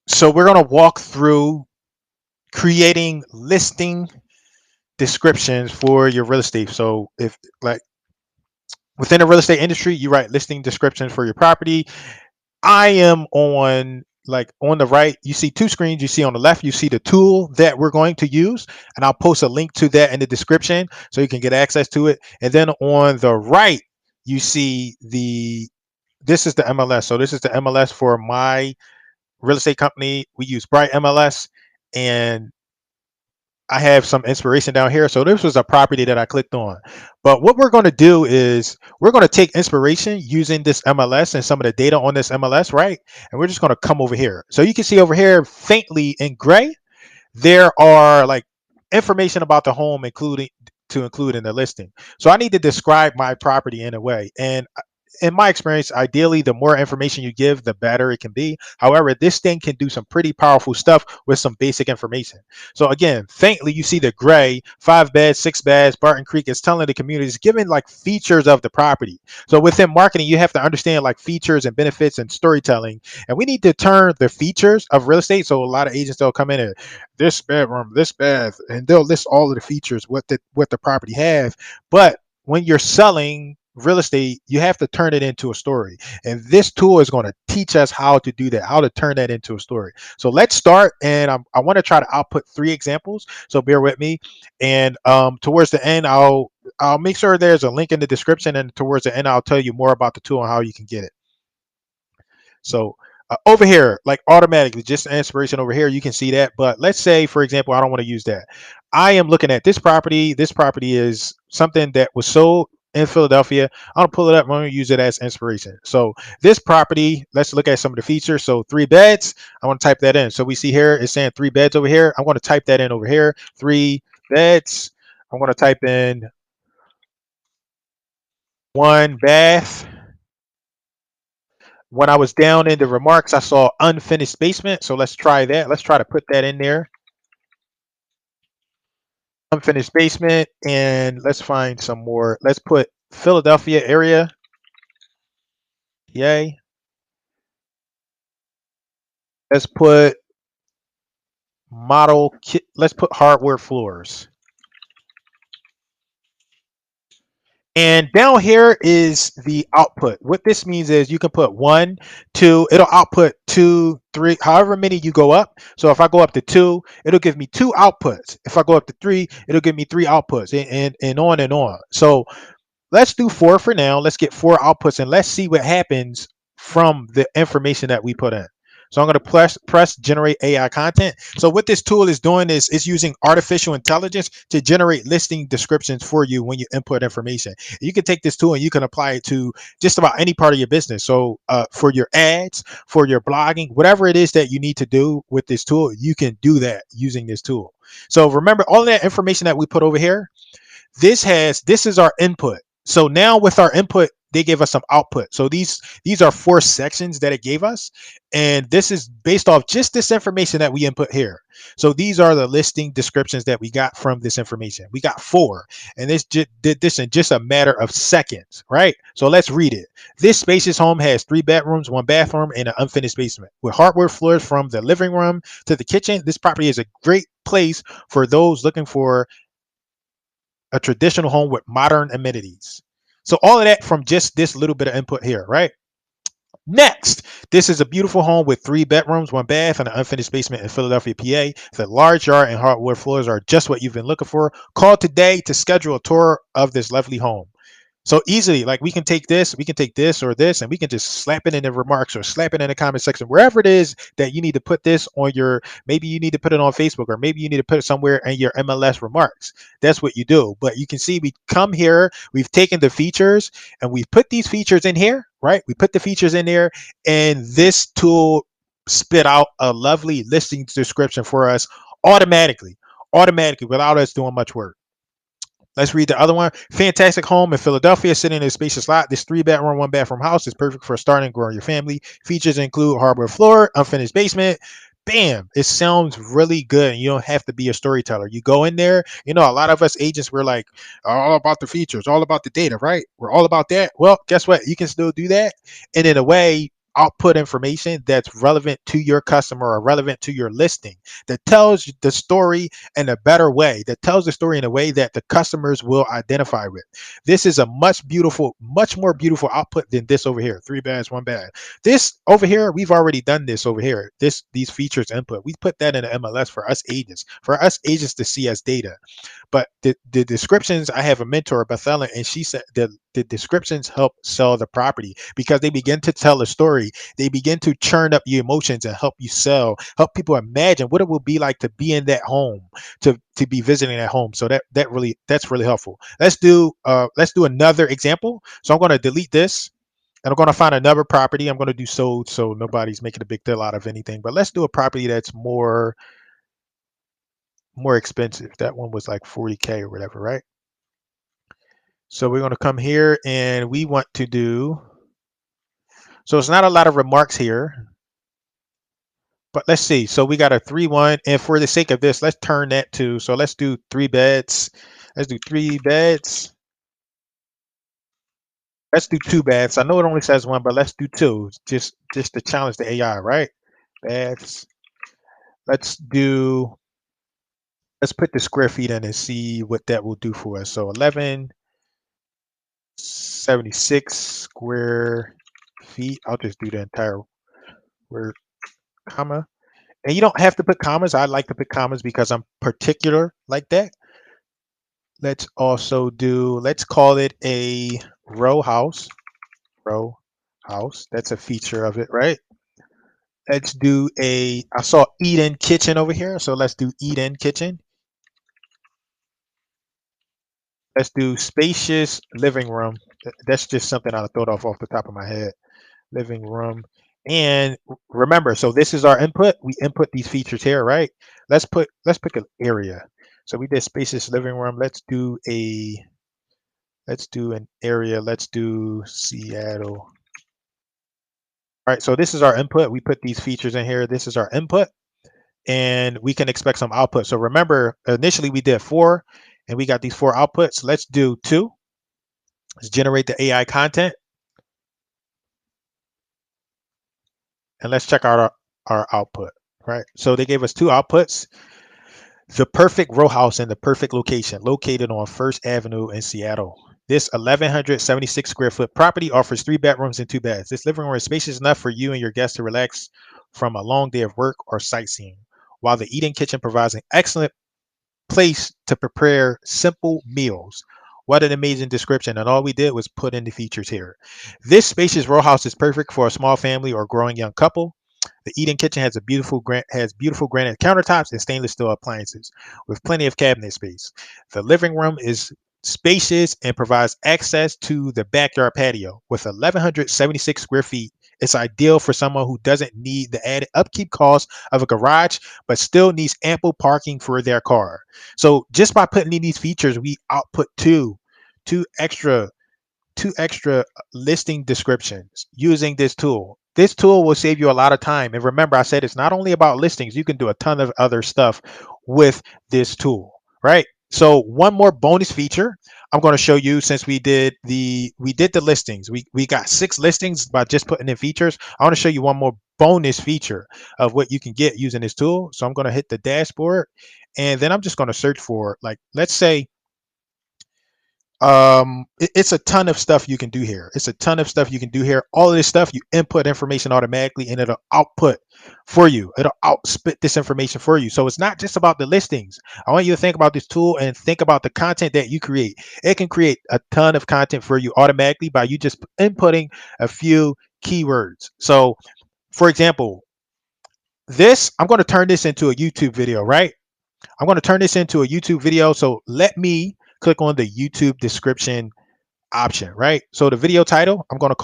So we're going to walk through creating listing descriptions for your real estate. So if like within the real estate industry, you write listing descriptions for your property. I am on like on the right, you see two screens. You see on the left, you see the tool that we're going to use, and I'll post a link to that in the description so you can get access to it. And then on the right, you see this is the MLS. So this is the MLS for my real estate company. We use Bright MLS, and I have some inspiration down here. So this was a property that I clicked on. But what we're going to do is we're going to take inspiration using this MLS and some of the data on this MLS, right? And we're just going to come over here. So you can see over here faintly in gray, there are like information about the home include in the listing. So I need to describe my property in a way. And in my experience, ideally, the more information you give, the better it can be. However, this thing can do some pretty powerful stuff with some basic information. So again, faintly, you see the gray, 5 beds, 6 beds, Barton Creek is telling the community, is giving like features of the property. So within marketing, you have to understand like features and benefits and storytelling. And we need to turn the features of real estate. So a lot of agents, they'll come in and this bedroom, this bath, and they'll list all of the features, what the property have. But when you're selling real estate, you have to turn it into a story. And this tool is going to teach us how to do that, how to turn that into a story. So let's start. And I want to try to output 3 examples. So bear with me. And towards the end, I'll make sure there's a link in the description. And towards the end, I'll tell you more about the tool and how you can get it. So over here, like automatically, just inspiration over here, you can see that. But let's say, for example, I don't want to use that. I am looking at this property. This property is something that was sold in Philadelphia. I'm gonna pull it up. I'm gonna use it as inspiration. So this property, let's look at some of the features. So 3 beds. I want to type that in. So we see here it's saying 3 beds over here. I'm going to type that in over here. 3 beds. I'm going to type in 1 bath. When I was down in the remarks, I saw unfinished basement. So let's try that. Let's try to put that in there. Unfinished basement. And let's find some more. Let's put Philadelphia area. Yay. Let's put model kit. Let's put hardwood floors. And down here is the output. What this means is you can put 1, 2, it'll output 2, 3, however many you go up. So if I go up to 2, it'll give me 2 outputs. If I go up to 3, it'll give me 3 outputs, and on and on. So let's do 4 for now. Let's get 4 outputs and let's see what happens from the information that we put in. So I'm going to press generate AI content. So what this tool is doing is it's using artificial intelligence to generate listing descriptions for you when you input information. You can take this tool and you can apply it to just about any part of your business. So for your ads, for your blogging, whatever it is that you need to do with this tool, you can do that using this tool. So remember all that information that we put over here, this is our input. So now with our input, they gave us some output. So these are 4 sections that it gave us, and this is based off just this information that we input here. So these are the listing descriptions that we got from this information. We got 4, and this did this in just a matter of seconds, right? So let's read it. This spacious home has 3 bedrooms, 1 bathroom, and an unfinished basement with hardwood floors from the living room to the kitchen. This property is a great place for those looking for a traditional home with modern amenities. So all of that from just this little bit of input here, right? Next, this is a beautiful home with 3 bedrooms, 1 bath, and an unfinished basement in Philadelphia, PA. The large yard and hardwood floors are just what you've been looking for. Call today to schedule a tour of this lovely home. So easily, like we can take this or this, and we can just slap it in the remarks or slap it in the comment section, wherever it is that you need to put this on your, maybe you need to put it on Facebook, or maybe you need to put it somewhere in your MLS remarks. That's what you do. But you can see we come here, we've taken the features and we've put these features in here, right? We put the features in there, and this tool spit out a lovely listing description for us automatically without us doing much work. Let's read the other one. Fantastic home in Philadelphia, sitting in a spacious lot. This 3 bedroom, 1 bathroom house is perfect for starting and growing your family. Features include hardwood floor, unfinished basement. Bam! It sounds really good. And you don't have to be a storyteller. You go in there. You know, a lot of us agents, we're like all about the features, all about the data, right? We're all about that. Well, guess what? You can still do that. And in a way, output information that's relevant to your customer or relevant to your listing, that tells the story in a better way, that tells the story in a way that the customers will identify with. This is a much more beautiful output than this over here. 3 beds, 1 bed. This over here, we've already done this over here. These features input, we put that in the MLS for us agents to see as data. But the descriptions, I have a mentor, Bethella, and she said the descriptions help sell the property because they begin to tell a story. They begin to churn up your emotions and help you sell, help people imagine what it will be like to be in that home, to be visiting that home. So that's really helpful. Let's do another example. So I'm going to delete this. And I'm going to find another property. I'm going to do sold so nobody's making a big deal out of anything. But let's do a property that's more expensive. That one was like 40K or whatever, right? So we're going to come here and we want to do, so it's not a lot of remarks here, but let's see. So we got a 3-1, and for the sake of this, let's turn that to, so let's do 3 beds. Let's do 3 beds. Let's do 2 beds. I know it only says one, but let's do two, just to challenge the AI, right? Beds. Let's do, let's put the square feet in and see what that will do for us. So 1176 square feet. I'll just do the entire word, comma. And you don't have to put commas. I like to put commas because I'm particular like that. Let's also do, let's call it a row house. Row house. That's a feature of it, right? Let's do I saw eat-in kitchen over here. So let's do eat-in kitchen. Let's do spacious living room. That's just something I thought of off the top of my head. Living room. And remember, so this is our input. We input these features here, right? Let's pick an area. So we did spacious living room. Let's do an area. Let's do Seattle. All right, so this is our input. We put these features in here. This is our input, and we can expect some output. So remember, initially we did 4, and we got these 4 outputs. Let's do 2. Let's generate the AI content, and let's check out our output, right? So they gave us 2 outputs. The perfect row house in the perfect location, located on First Avenue in Seattle. This 1,176 square foot property offers 3 bedrooms and 2 beds. This living room is spacious enough for you and your guests to relax from a long day of work or sightseeing, while the eating kitchen provides an excellent place to prepare simple meals. What an amazing description. And all we did was put in the features here. This spacious row house is perfect for a small family or growing young couple. The eating kitchen has beautiful granite countertops and stainless steel appliances with plenty of cabinet space. The living room is spacious and provides access to the backyard patio with 1,176 square feet. It's ideal for someone who doesn't need the added upkeep costs of a garage, but still needs ample parking for their car. So just by putting in these features, we output two extra two extra listing descriptions using this tool. This tool will save you a lot of time. And remember, I said it's not only about listings, you can do a ton of other stuff with this tool, right? So one more bonus feature I'm going to show you, since we did the listings. We got 6 listings by just putting in features. I want to show you one more bonus feature of what you can get using this tool. So I'm going to hit the dashboard, and then I'm just going to search for, like, let's say, it's a ton of stuff you can do here. It's a ton of stuff you can do here. All of this stuff, you input information automatically and it'll output for you. It'll outspit this information for you. So it's not just about the listings. I want you to think about this tool and think about the content that you create. It can create a ton of content for you automatically by you just inputting a few keywords. So for example, I'm going to turn this into a YouTube video, right? I'm going to turn this into a YouTube video. So let me click on the YouTube description option, right? So the video title, how to I'm going to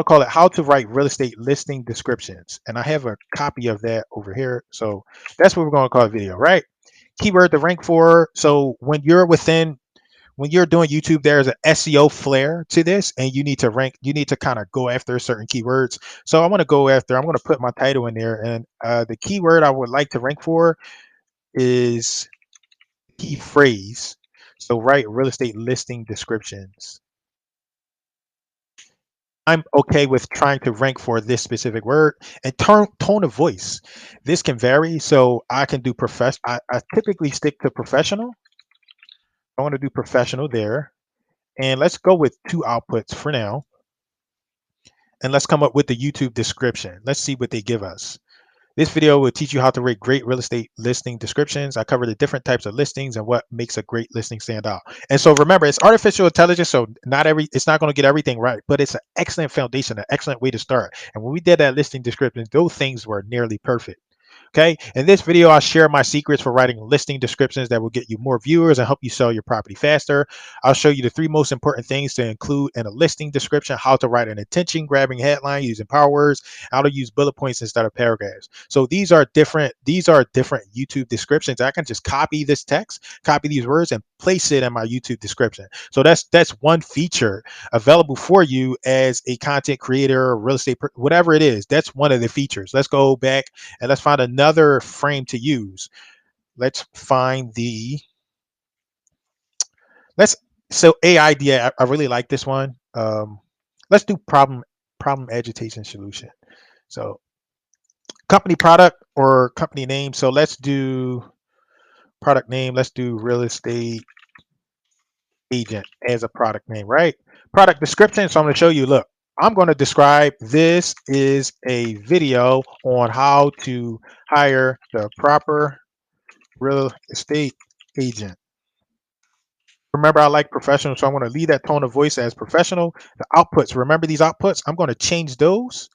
call it how to write real estate listing descriptions. And I have a copy of that over here. So that's what we're going to call a video, right? Keyword to rank for. So when you're doing YouTube, there's an SEO flair to this, and you need to rank, you need to kind of go after certain keywords. So I'm going to put my title in there, and the keyword I would like to rank for is key phrase. So write real estate listing descriptions. I'm okay with trying to rank for this specific word. And tone of voice. This can vary. So I can do I typically stick to professional. I want to do professional there. And let's go with two outputs for now. And let's come up with the YouTube description. Let's see what they give us. This video will teach you how to rate great real estate listing descriptions. I cover the different types of listings and what makes a great listing stand out. And so remember, it's artificial intelligence, so it's not going to get everything right, but it's an excellent foundation, an excellent way to start. And when we did that listing description, those things were nearly perfect. Okay. In this video, I'll share my secrets for writing listing descriptions that will get you more viewers and help you sell your property faster. I'll show you the three most important things to include in a listing description, how to write an attention grabbing headline using power words, how to use bullet points instead of paragraphs. So these are different YouTube descriptions. I can just copy this text, copy these words, and place it in my YouTube description. So that's one feature available for you as a content creator, real estate, whatever it is. That's one of the features. Let's go back and let's find another frame to use. Let's find the let's so AI idea. I really like this one. Let's do problem agitation solution. So company product or company name. So let's do product name. Let's do real estate agent as a product name, right? Product description. So I'm going to show you. Look, I'm going to describe this is a video on how to hire the proper real estate agent. Remember, I like professional, so I want to leave that tone of voice as professional. The outputs, remember these outputs? I'm going to change those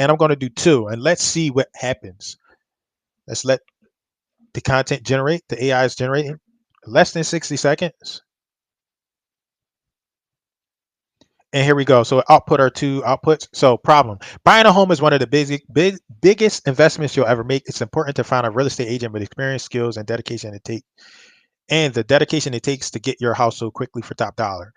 and I'm going to do two. And let's see what happens. Let's let the content generate. The AI is generating less than 60 seconds. And here we go. So output are two outputs. So problem. Buying a home is one of the biggest investments you'll ever make. It's important to find a real estate agent with experience, skills, and dedication the dedication it takes to get your house sold quickly for top dollar.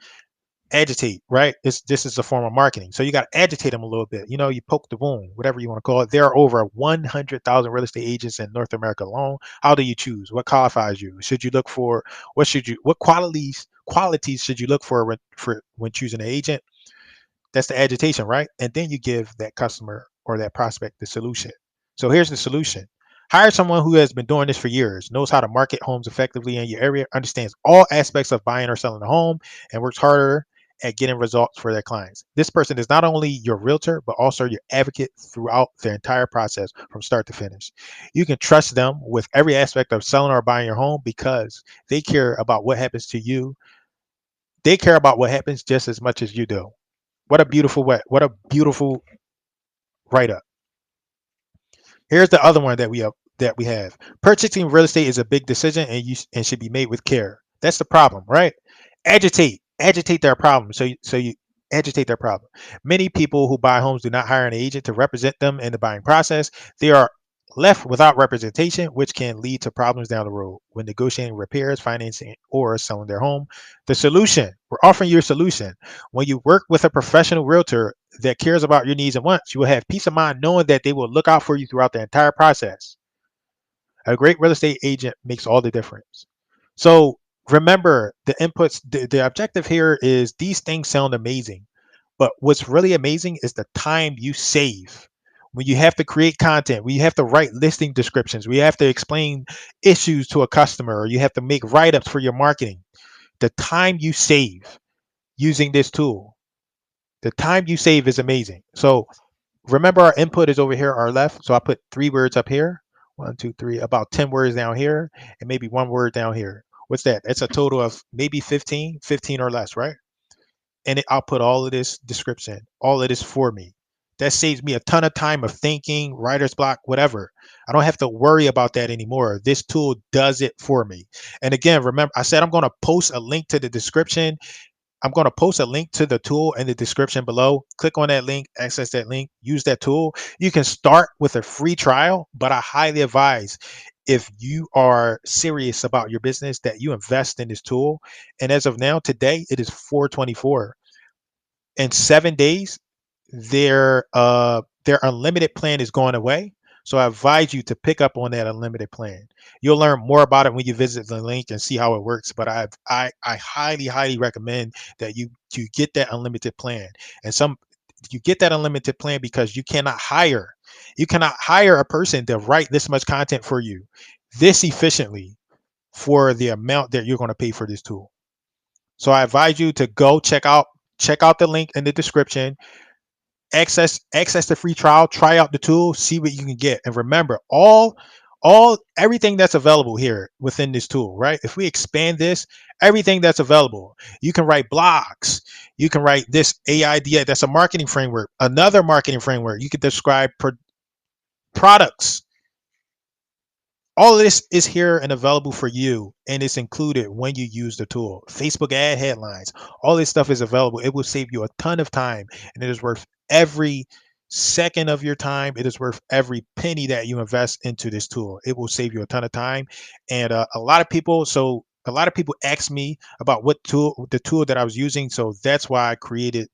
Agitate, right? This is a form of marketing. So you got to agitate them a little bit. You poke the wound, whatever you want to call it. There are over 100,000 real estate agents in North America alone. How do you choose? What qualifies you? Should you look for what qualities should you look for when choosing an agent? That's the agitation, right? And then you give that customer or that prospect the solution. So here's the solution. Hire someone who has been doing this for years, knows how to market homes effectively in your area, understands all aspects of buying or selling a home, and works harder at getting results for their clients. This person is not only your realtor, but also your advocate throughout the entire process from start to finish. You can trust them with every aspect of selling or buying your home because they care about what happens to you. They care about what happens just as much as you do. What a beautiful write up. Here's the other one that we have. Purchasing real estate is a big decision and should be made with care. That's the problem, right? Agitate their problem. So you agitate their problem. Many people who buy homes do not hire an agent to represent them in the buying process. They are left without representation, which can lead to problems down the road when negotiating repairs, financing, or selling their home. The solution, we're offering you a solution. When you work with a professional realtor that cares about your needs and wants, you will have peace of mind knowing that they will look out for you throughout the entire process. A great real estate agent makes all the difference. So remember the inputs, the objective here is these things sound amazing, but what's really amazing is the time you save. When you have to create content, when you have to write listing descriptions, when you have to explain issues to a customer, or you have to make write ups for your marketing, the time you save using this tool, the time you save is amazing. So remember, our input is over here, our left. So I put three words up here. One, two, three, about 10 words down here, and maybe one word down here. What's that? That's a total of maybe 15 or less, right? And I'll put all of this description, all of this for me. That saves me a ton of time of thinking, writer's block, whatever. I don't have to worry about that anymore. This tool does it for me. And again, remember, I said I'm going to post a link to the description. I'm going to post a link to the tool in the description below. Click on that link, access that link, use that tool. You can start with a free trial, but I highly advise if you are serious about your business that you invest in this tool. And as of now, today, it is 424. In 7 days, their unlimited plan is going away. So I advise you to pick up on that unlimited plan. You'll learn more about it when you visit the link and see how it works. But I highly recommend that you get that unlimited plan. And You get that unlimited plan because you cannot hire a person to write this much content for you this efficiently for the amount that you're going to pay for this tool. So I advise you to go check out the link in the description, access the free trial, try out the tool, see what you can get. And remember, all everything that's available here within this tool, right? If we expand this, everything that's available, you can write blogs, you can write this AIDA, that's a marketing framework, another marketing framework. You can describe products. All of this is here and available for you, and it's included when you use the tool. Facebook ad headlines, all this stuff is available. It will save you a ton of time, and it is worth every second of your time. It is worth every penny that you invest into this tool. It will save you a ton of time. And a lot of people ask me about the tool that I was using, so that's why I created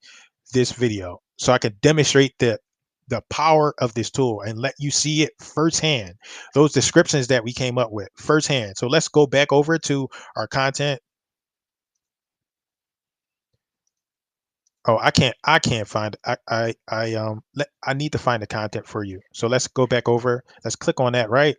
this video, so I can demonstrate the power of this tool and let you see it firsthand, those descriptions that we came up with firsthand. So let's go back over to our content. Oh, I can't find I need to find the content for you. So let's go back over. Let's click on that, right?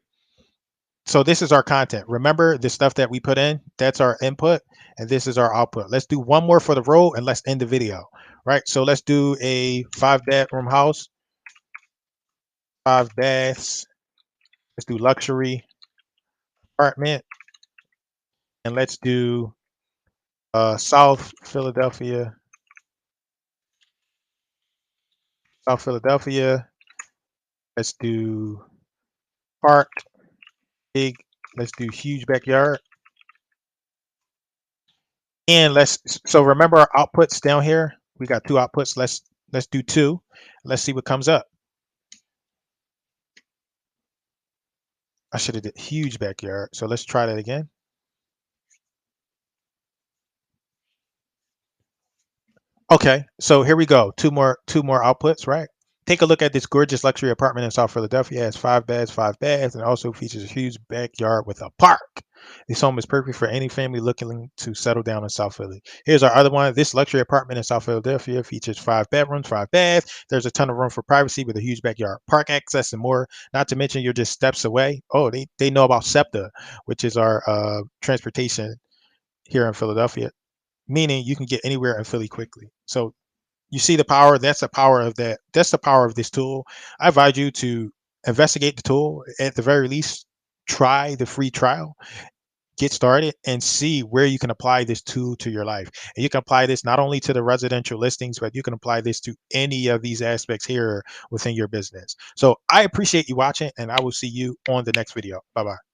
So this is our content. Remember the stuff that we put in? That's our input, and this is our output. Let's do one more for the row and let's end the video. Right? So let's do a 5-bedroom house, 5 baths. Let's do luxury apartment, and let's do South Philadelphia, South Philadelphia. Let's do park, big. Let's do huge backyard. And so remember our outputs down here. We got 2 outputs. Let's do 2. Let's see what comes up. I should have did huge backyard. So let's try that again. Okay, so here we go. Two more outputs, right? Take a look at this gorgeous luxury apartment in South Philadelphia. It has 5 beds, 5 baths, and also features a huge backyard with a park. This home is perfect for any family looking to settle down in South Philly. Here's our other one. This luxury apartment in South Philadelphia features 5 bedrooms, 5 baths. There's a ton of room for privacy with a huge backyard, park access, and more. Not to mention you're just steps away. Oh, they know about SEPTA, which is our transportation here in Philadelphia, meaning you can get anywhere in Philly quickly. So you see the power. That's the power of that. That's the power of this tool. I advise you to investigate the tool. At the very least, try the free trial, get started, and see where you can apply this tool to your life. And you can apply this not only to the residential listings, but you can apply this to any of these aspects here within your business. So I appreciate you watching, and I will see you on the next video. Bye bye.